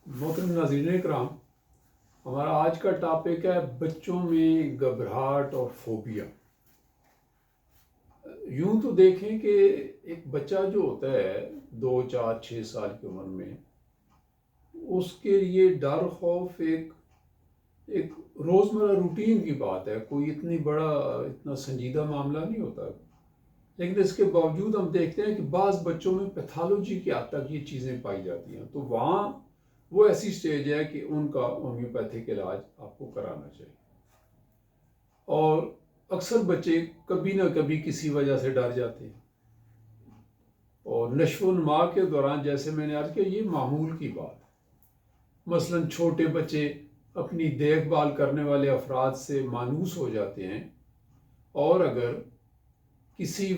محترم ناظرین کرام، ہمارا آج کا ٹاپک ہے بچوں میں گھبراہٹ اور فوبیا۔ یوں تو دیکھیں کہ ایک بچہ جو ہوتا ہے 2 4 6 سال کی عمر میں، اس کے لیے ڈر خوف ایک روزمرہ روٹین کی بات ہے، کوئی اتنا سنجیدہ معاملہ نہیں ہوتا۔ لیکن اس کے باوجود ہم دیکھتے ہیں کہ بعض بچوں میں پیتھالوجی کی حد تک یہ چیزیں پائی جاتی ہیں، تو وہاں وہ ایسی سٹیج ہے کہ ان کا ہومیوپیتھک علاج آپ کو کرانا چاہیے۔ اور اکثر بچے کبھی نہ کبھی کسی وجہ سے ڈر جاتے ہیں، اور نشو و نما کے دوران جیسے میں نے عرض کیا یہ معمول کی بات ہے۔ مثلاً چھوٹے بچے اپنی دیکھ بھال کرنے والے افراد سے مانوس ہو جاتے ہیں، اور اگر کسی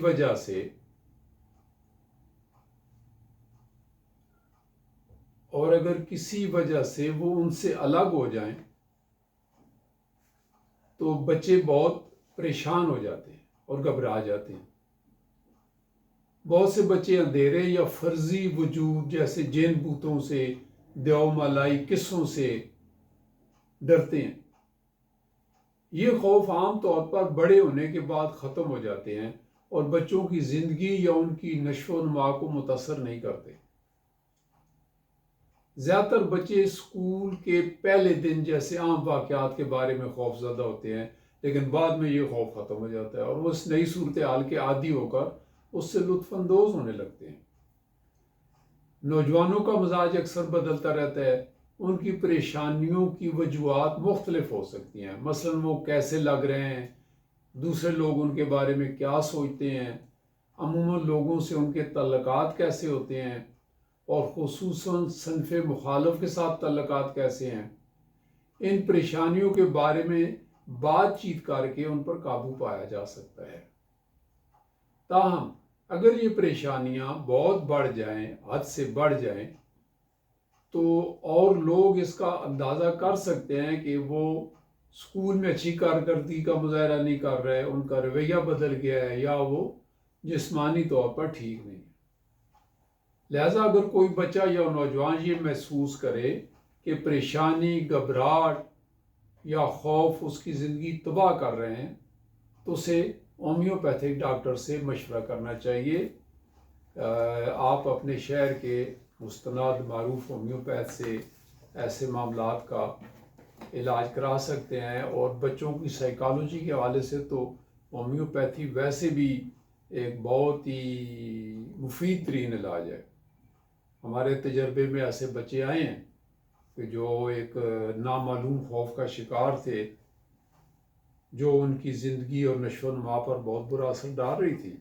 وجہ سے وہ ان سے الگ ہو جائیں تو بچے بہت پریشان ہو جاتے ہیں اور گھبرا جاتے ہیں۔ بہت سے بچے اندھیرے یا فرضی وجود جیسے جن بھوتوں سے، دیو مالائی قصوں سے ڈرتے ہیں۔ یہ خوف عام طور پر بڑے ہونے کے بعد ختم ہو جاتے ہیں اور بچوں کی زندگی یا ان کی نشو و نما کو متاثر نہیں کرتے۔ زیادہ تر بچے اسکول کے پہلے دن جیسے عام واقعات کے بارے میں خوف زدہ ہوتے ہیں، لیکن بعد میں یہ خوف ختم ہو جاتا ہے اور وہ اس نئی صورتحال کے عادی ہو کر اس سے لطف اندوز ہونے لگتے ہیں۔ نوجوانوں کا مزاج اکثر بدلتا رہتا ہے، ان کی پریشانیوں کی وجوہات مختلف ہو سکتی ہیں۔ مثلاً وہ کیسے لگ رہے ہیں، دوسرے لوگ ان کے بارے میں کیا سوچتے ہیں، عموماً لوگوں سے ان کے تعلقات کیسے ہوتے ہیں، اور خصوصاً صنف مخالف کے ساتھ تعلقات کیسے ہیں۔ ان پریشانیوں کے بارے میں بات چیت کر کے ان پر قابو پایا جا سکتا ہے۔ تاہم اگر یہ پریشانیاں بہت بڑھ جائیں، حد سے بڑھ جائیں، تو اور لوگ اس کا اندازہ کر سکتے ہیں کہ وہ اسکول میں اچھی کارکردگی کا مظاہرہ نہیں کر رہے، ان کا رویہ بدل گیا ہے، یا وہ جسمانی طور پر ٹھیک نہیں ہے۔ لہٰذا اگر کوئی بچہ یا نوجوان یہ محسوس کرے کہ پریشانی، گھبراہٹ یا خوف اس کی زندگی تباہ کر رہے ہیں، تو اسے ہومیوپیتھک ڈاکٹر سے مشورہ کرنا چاہیے۔ آپ اپنے شہر کے مستند معروف ہومیوپیتھ سے ایسے معاملات کا علاج کرا سکتے ہیں، اور بچوں کی سائیکالوجی کے حوالے سے تو ہومیوپیتھی ویسے بھی ایک بہت ہی مفید ترین علاج ہے۔ ہمارے تجربے میں ایسے بچے آئے ہیں کہ جو ایک نامعلوم خوف کا شکار تھے، جو ان کی زندگی اور نشو و نما پر بہت برا اثر ڈال رہی تھی،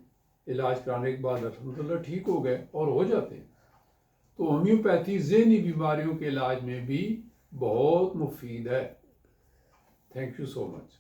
علاج کرانے کے بعد الحمدللہ ٹھیک ہو گئے اور ہو جاتے ہیں۔ تو ہومیوپیتھی ذہنی بیماریوں کے علاج میں بھی بہت مفید ہے۔ Thank you so much.